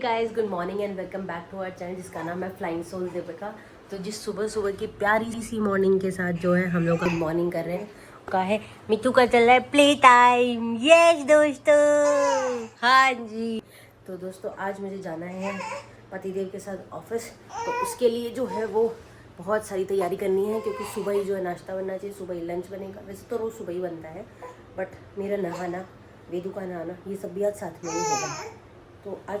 Guys, good morning and welcome back to our channel जिसका नाम है फ्लाइंग सोल दीपिका। तो जिस सुबह सुबह की प्यारी सी मॉर्निंग के साथ जो है हम लोग गुड मॉर्निंग कर रहे हैं का है मिट्टू का चल रहा है प्ले टाइम। यस दोस्तों, हाँ जी। तो दोस्तों आज मुझे जाना है पतिदेव के साथ ऑफिस। तो उसके लिए जो है वो बहुत सारी तैयारी करनी है क्योंकि सुबह ही जो है नाश्ता बनना चाहिए, सुबह ही लंच बनेगा। वैसे तो रोज़ सुबह ही बनता है बट मेरा नहाना, वेदू का नहाना, ये सब भी आज साथ में ही होगा। तो आज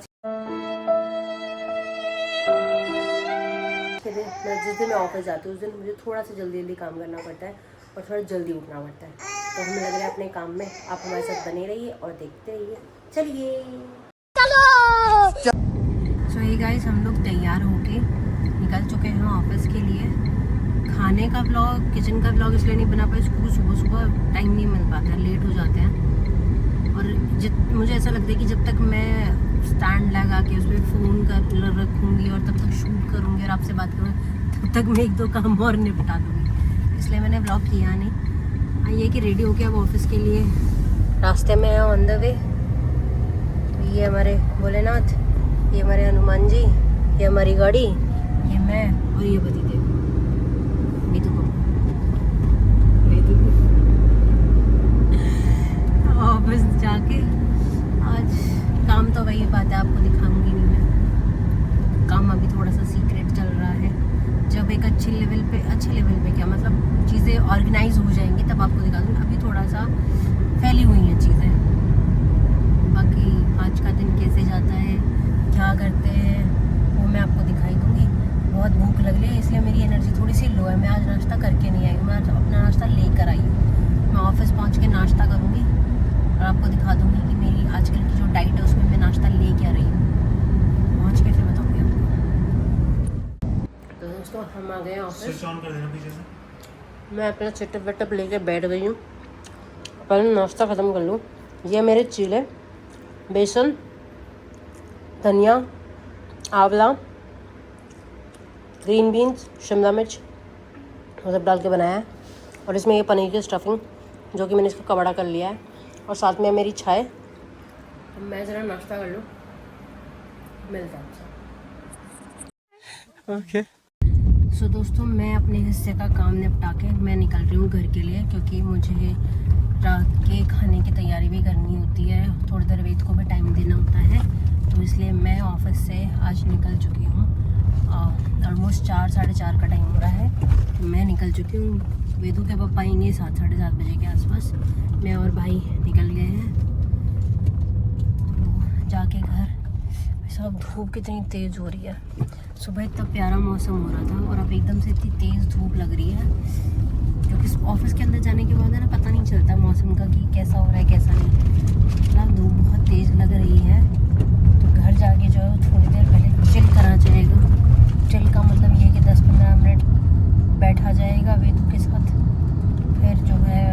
जिस दिन मैं ऑफिस जाती हूँ उस दिन मुझे थोड़ा सा जल्दी जल्दी काम करना पड़ता है और थोड़ा जल्दी उठना पड़ता है। तो हमें लग रहा है अपने काम में आप हमारे साथ बने रहिए और देखते रहिए। चलिए चलो। सो ये गाइस, हम लोग तैयार होके निकल चुके हैं ऑफिस के लिए। खाने का व्लॉग, किचन का व्लॉग इसलिए नहीं बना पाए क्योंकि सुबह सुबह टाइम नहीं मिल पाता, लेट हो जाते हैं। और मुझे ऐसा लगता है कि जब तक मैं स्टैंड लगा के उस पर फ़ोन कर रखूँगी और तब तक शूट करूँगी और आपसे बात करूँगी तब तक मैं एक दो काम और निपटा दूँगी, इसलिए मैंने व्लॉग किया नहीं। हाँ, ये कि रेडी हो गया अब ऑफिस के लिए, रास्ते में है ऑन द वे। तो ये हमारे भोलेनाथ, ये हमारे हनुमान जी, ये हमारी गाड़ी, ये मैं और ये पतिदेव। ऑफिस जाके आज काम तो वही बात है, आपको दिखाऊंगी नहीं मैं। काम अभी थोड़ा सा सीक्रेट चल रहा है। जब एक अच्छे लेवल पे क्या मतलब चीज़ें ऑर्गेनाइज हो जाएंगी तब आपको दिखा दूँगी। अभी थोड़ा सा फैली हुई हैं चीज़ें। बाकी आज का दिन कैसे जाता है, क्या करते हैं, वो मैं आपको दिखाई दूँगी। बहुत भूख लग रही है इसलिए मेरी एनर्जी थोड़ी सी लो है। मैं आज नाश्ता करके नहीं आई हूँ, मैं आज अपना नाश्ता लेकर आई हूँ। मैं ऑफिस पहुँच के नाश्ता करूँगी और आपको दिखा दूँगी कि मेरी आजकल की जो डाइट है उसमें मैं नाश्ता ले क्या रही हूँ। पहुँच के फिर बताऊँगी आपको। तो दोस्तों हम आ गए ऑफिस। स्विच ऑन कर देना पीछे से। मैं अपना सेटअप वेटअप लेके बैठ गई हूँ। पहले नाश्ता ख़त्म कर लूँ। ये मेरे चीले, बेसन, धनिया, आंवला, ग्रीन बीन्स, शिमला मिर्च वो सब डाल के बनाया है। और इसमें ये पनीर की स्टफिंग जो कि मैंने इसका कवड़ा कर लिया है और साथ में मेरी चाय। तो मैं ज़रा नाश्ता कर लूँ, मिलता है आपसे। ओके। सो दोस्तों मैं अपने हिस्से का काम निपटा के मैं निकल रही हूँ घर के लिए क्योंकि मुझे रात के खाने की तैयारी भी करनी होती है, थोड़ी देर वेद को भी टाइम देना होता है। तो इसलिए मैं ऑफिस से आज निकल चुकी हूँ। ऑलमोस्ट 4 साढ़े 4 का टाइम हो रहा है। तो मैं निकल चुकी हूँ। वेदू के पापा आएंगे 7 साढ़े 7 बजे के आसपास। मैं और भाई निकल गए हैं। तो जाके घर सब, धूप कितनी तेज़ हो रही है। सुबह इतना प्यारा मौसम हो रहा था और अब एकदम से इतनी तेज़ धूप लग रही है जो कि ऑफिस के अंदर जाने के बाद है ना, पता नहीं चलता मौसम का कि कैसा हो रहा है कैसा नहीं। मतलब धूप बहुत तेज़ लग रही है। तो घर जाके जो है थोड़ी देर पहले चिल करा जाएगा। चिल का मतलब ये कि 10-15 मिनट बैठा जाएगा वेदू के साथ। फिर जो है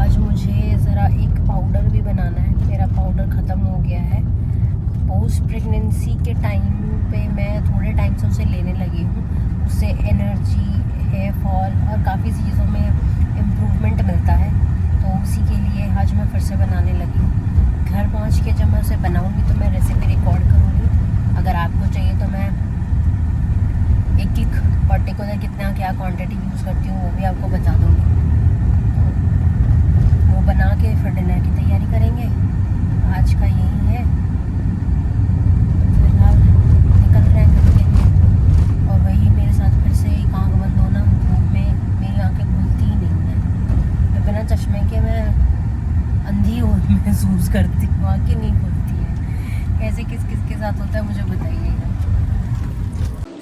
आज मुझे ज़रा एक पाउडर भी बनाना है, मेरा पाउडर ख़त्म हो गया है। पोस्ट प्रेगनेंसी के टाइम पे मैं थोड़े टाइम से उसे लेने लगी हूँ। उससे एनर्जी, हेयर फॉल और काफ़ी चीज़ों में इम्प्रूवमेंट मिलता है। तो उसी के लिए आज मैं फिर से बनाने लगी हूँ। घर पहुँच के जब मैं उसे बनाऊँगी तो मैं रेसिपी रिकॉर्ड करूँगी। अगर आपको चाहिए तो मैं एक पर्टिकुलर कितना क्या क्वांटिटी यूज़ करती हूँ वो भी आपको बता दूँगी। तो वो बना के फिर डिनर की तैयारी करेंगे। आज का यही है। फिलहाल निकल रहे हैं घर के लिए और वही मेरे साथ फिर से एक आँख बंद होना। धूप में मेरी आँखें खुलती ही नहीं हैं। तो बिना चश्मे के मैं अंधी हो महसूस करती हूँ, आँखें नहीं खुलती है। ऐसे किस किस के साथ होता है मुझे बताइएगा।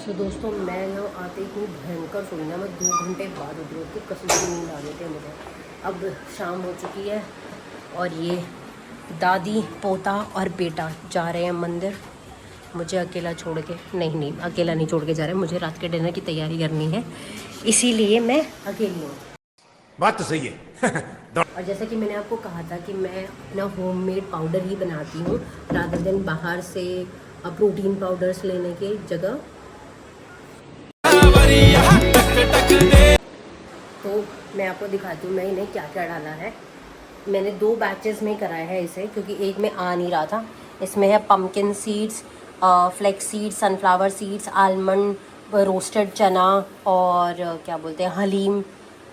तो दोस्तों मैं यहाँ आते ही भयंकर सोई ना, मैं 2 घंटे बाद उठ रही थी, कसम से नींद आ गई थी मुझे। अब शाम हो चुकी है और ये दादी, पोता और बेटा जा रहे हैं मंदिर मुझे अकेला छोड़ के। नहीं अकेला नहीं छोड़ के जा रहे हैं, मुझे रात के डिनर की तैयारी करनी है, इसीलिए मैं अकेली हूँ। बात तो सही है। और जैसा कि मैंने आपको कहा था कि मैं अपना होममेड पाउडर ही बनाती हूँ रादर देन बाहर से प्रोटीन पाउडर्स लेने की जगह। तो मैं आपको दिखाती हूँ मैंने क्या क्या डाला है। मैंने 2 बैचेस में कराया है इसे क्योंकि एक में आ नहीं रहा था, इसमें है pumpkin seeds, flax seeds, sunflower seeds, almond, roasted चना और क्या बोलते हैं हलीम।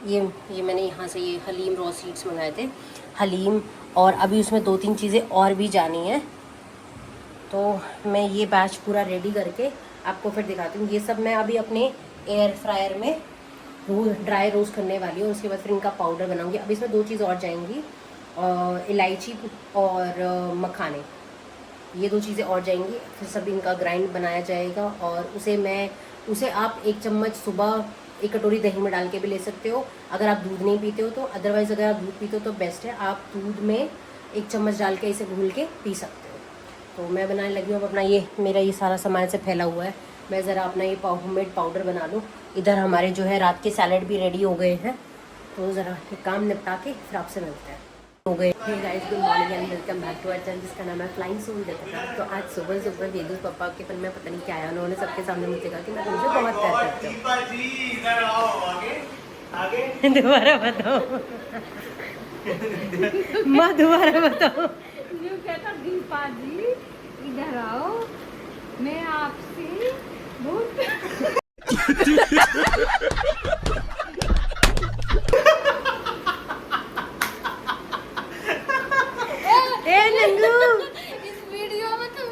ये मैंने यहाँ से ये हलीम रॉ सीड्स मंगाए थे, हलीम। और अभी उसमें 2-3 चीज़ें और भी जानी है, तो मैं ये बैच पूरा रेडी करके आपको फिर दिखाती हूँ। ये सब मैं अभी अपने एयर फ्रायर में ड्राई रोस्ट करने वाली हूँ, उसके बाद फिर इनका पाउडर बनाऊँगी। अब इसमें 2 चीज़ और जाएंगी, इलायची और मखाने, ये 2 चीज़ें और जाएंगी। फिर सब इनका ग्राइंड बनाया जाएगा और उसे आप 1 चम्मच सुबह 1 कटोरी दही में डाल के भी ले सकते हो, अगर आप दूध नहीं पीते हो तो। अदरवाइज़ अगर आप दूध पीते हो तो बेस्ट है, आप दूध में 1 चम्मच डाल के इसे घोल के पी सकते हो। तो मैं बनाने लगी हूँ। अब अपना मेरा ये सारा सामान से फैला हुआ है, मैं ज़रा अपना ये होममेड पाउडर बना लूँ। इधर हमारे जो है रात के सैलेड भी रेडी हो गए हैं, तो ज़रा ये काम निपटा के फिर आपसे मिलते हैं। हो गए। Hey guys, good morning and welcome back to our channel जिसका नाम है फ्लाइंग सोल जतरा। तो आज सुबह वेदू पापा के पन में पता नहीं क्या आया, उन्होंने सबके सामने मुझे कहा कि मैं तुमसे बहुत प्यार करती हूँ। दोबारा बताओ माँ, दोबारा बताओ। जो कहता दीपा जी इधर आओ, मैं आपसे बहुत ए नंदू, इस वीडियो में तुम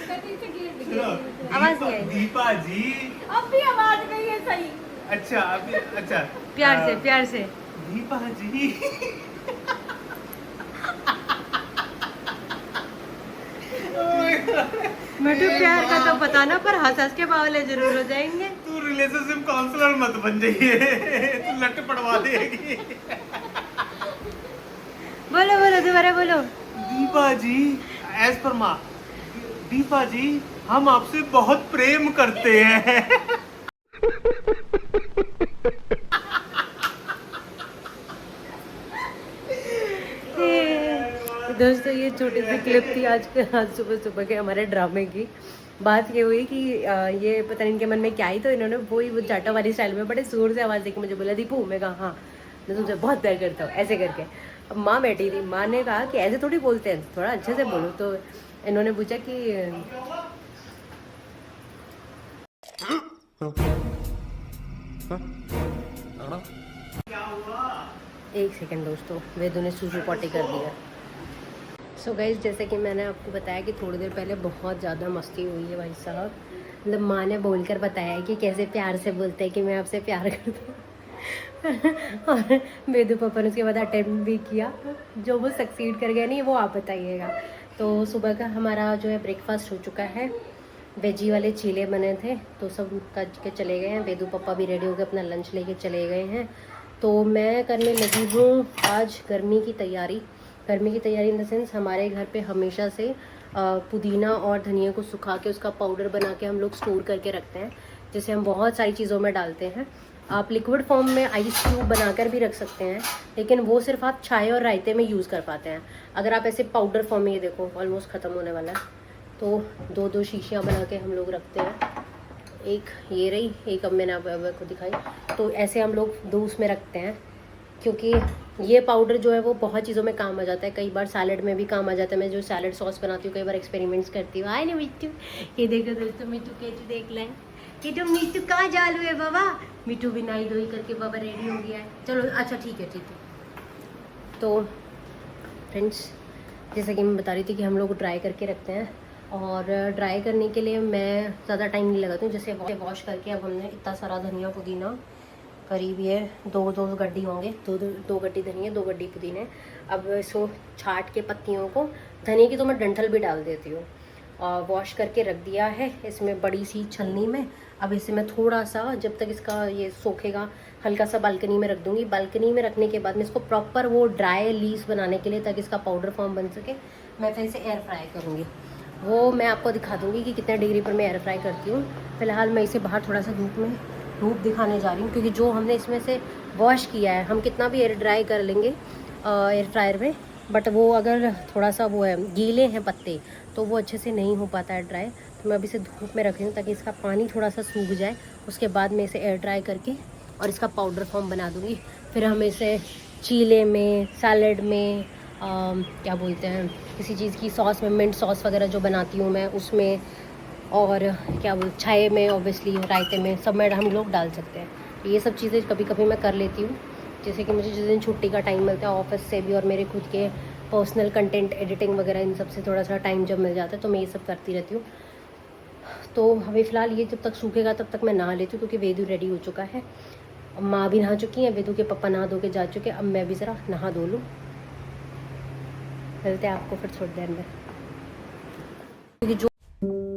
कटी से गिर आवाज नहीं आई। दीपा जी, अब भी आवाज नहीं है सही। अच्छा अभी अच्छा प्यार से दीपा जी मिठू, प्यार का तो पता ना, पर हंस के बावले जरूर हो जाएंगे। तू रिलेशनशिप काउंसलर मत बन जाइए, तू लट पड़वा देगी। बोलो दोबारा बोलो। दीपा जी, एज पर माँ, दीपा जी हम आपसे बहुत प्रेम करते हैं। दोस्तों, ये छोटी सी क्लिप थी आज सुबह के हमारे ड्रामे की। बात ये हुई कि ये पता नहीं इनके मन में क्या आई, तो इन्होंने वो जाटा वाली स्टाइल में बड़े जोर से आवाज़ देके मुझे बोला, दीपू। मैं कहा हाँ, मैं तुमसे बहुत प्यार करता हूँ, ऐसे करके। अब माँ बैठी थी, माँ ने कहा कि ऐसे थोड़ी बोलते हैं, थोड़ा अच्छे से बोलो। तो इन्होंने पूछा कि एक सेकंड दोस्तों, वेदू ने सूसू पॉटी कर दिया। सो गाइस, जैसे कि मैंने आपको बताया कि थोड़ी देर पहले बहुत ज़्यादा मस्ती हुई है भाई साहब। मतलब माँ ने बोलकर बताया कि कैसे प्यार से बोलते हैं कि मैं आपसे प्यार करता हूँ। और वेदू पापा ने उसके बाद अटेम्प्ट भी किया, जो वो सक्सीड कर गया नहीं वो आप बताइएगा। तो सुबह का हमारा जो है ब्रेकफास्ट हो चुका है, वेजी वाले चीले बने थे, तो सब कज के चले गए हैं। वेदू पापा भी रेडी हो गए, अपना लंच लेके चले गए हैं। तो मैं करने लगी हूँ आज गर्मी की तैयारी इन द सेंस, हमारे घर पे हमेशा से पुदीना और धनिया को सुखा के उसका पाउडर बना के हम लोग स्टोर करके रखते हैं, जिसे हम बहुत सारी चीज़ों में डालते हैं। आप लिक्विड फॉर्म में आइस क्यूब बनाकर भी रख सकते हैं, लेकिन वो सिर्फ आप चाय और रायते में यूज़ कर पाते हैं। अगर आप ऐसे पाउडर फॉर्म में, ये देखो ऑलमोस्ट ख़त्म होने वाला है, तो 2-2 शीशियाँ बना के हम लोग रखते हैं। एक ये रही, एक अब मैंने आपको दिखाई। तो ऐसे हम लोग 2 उसमें रखते हैं, क्योंकि ये पाउडर जो है वो बहुत चीज़ों में काम आ जाता है। कई बार सैलड में भी काम आ जाता है। मैं जो सैलड सॉस बनाती हूँ कई बार एक्सपेरिमेंट्स करती हूँ। आए ना मिट्टू, ये देखो दोस्तों, मिट्टू कैसे देख लें कि तो मिट्टू कहाँ चालू है बाबा। मिट्टू भी नाई धोई करके बाबा रेडी हो गया है। चलो अच्छा ठीक है। तो फ्रेंड्स, जैसा कि मैं बता रही थी कि हम लोग ड्राई करके रखते हैं, और ड्राई करने के लिए मैं ज़्यादा टाइम नहीं लगाती हूँ। जैसे वॉश करके अब हमने इतना सारा धनिया पुदीना, करीब ये 2 गड्डी होंगे, 2 गड्डी धनिया, 2 गड्डी पुदीने। अब इसको छाट के पत्तियों को, धनिया की तो मैं डंठल भी डाल देती हूँ, और वॉश करके रख दिया है इसमें बड़ी सी छलनी में। अब इसे मैं थोड़ा सा, जब तक इसका ये सूखेगा, हल्का सा बालकनी में रख दूँगी। बालकनी में रखने के बाद मैं इसको प्रॉपर वो ड्राई लीव्स बनाने के लिए, ताकि इसका पाउडर फॉर्म बन सके, मैं फिर इसे एयर फ्राई करूँगी। वो मैं आपको दिखा दूँगी कि कितने डिग्री पर मैं एयर फ्राई करती हूँ। फ़िलहाल मैं इसे बाहर थोड़ा सा धूप दिखाने जा रही हूँ, क्योंकि जो हमने इसमें से वॉश किया है, हम कितना भी एयर ड्राई कर लेंगे एयर फ्रायर में, बट वो अगर थोड़ा सा वो है, गीले हैं पत्ते, तो वो अच्छे से नहीं हो पाता है ड्राई। तो मैं अभी इसे धूप में रख रही हूँ ताकि इसका पानी थोड़ा सा सूख जाए। उसके बाद मैं इसे एयर ड्राई करके और इसका पाउडर फॉर्म बना दूँगी। फिर हम इसे चीले में, सैलड में क्या बोलते हैं, किसी चीज़ की सॉस में, मिंट सॉस वगैरह जो बनाती हूँ मैं उसमें, और क्या बोलते चाय में, ऑब्वियसली रायते में, सब में हम लोग डाल सकते हैं। तो ये सब चीज़ें कभी कभी मैं कर लेती हूँ। जैसे कि मुझे जिस दिन छुट्टी का टाइम मिलता है ऑफिस से भी, और मेरे खुद के पर्सनल कंटेंट एडिटिंग वगैरह इन सब से थोड़ा सा टाइम जब मिल जाता है तो मैं ये सब करती रहती हूँ। तो अभी फ़िलहाल ये जब तक सूखेगा तब तक मैं नहा लेती हूँ, क्योंकि वेदू रेडी हो चुका है, माँ भी नहा चुकी हैं, वेदू के पापा नहा धो के जा चुके हैं। अब मैं भी ज़रा नहा धो लूँ, मिलते हैं आपको फिर थोड़ी देर में, क्योंकि जो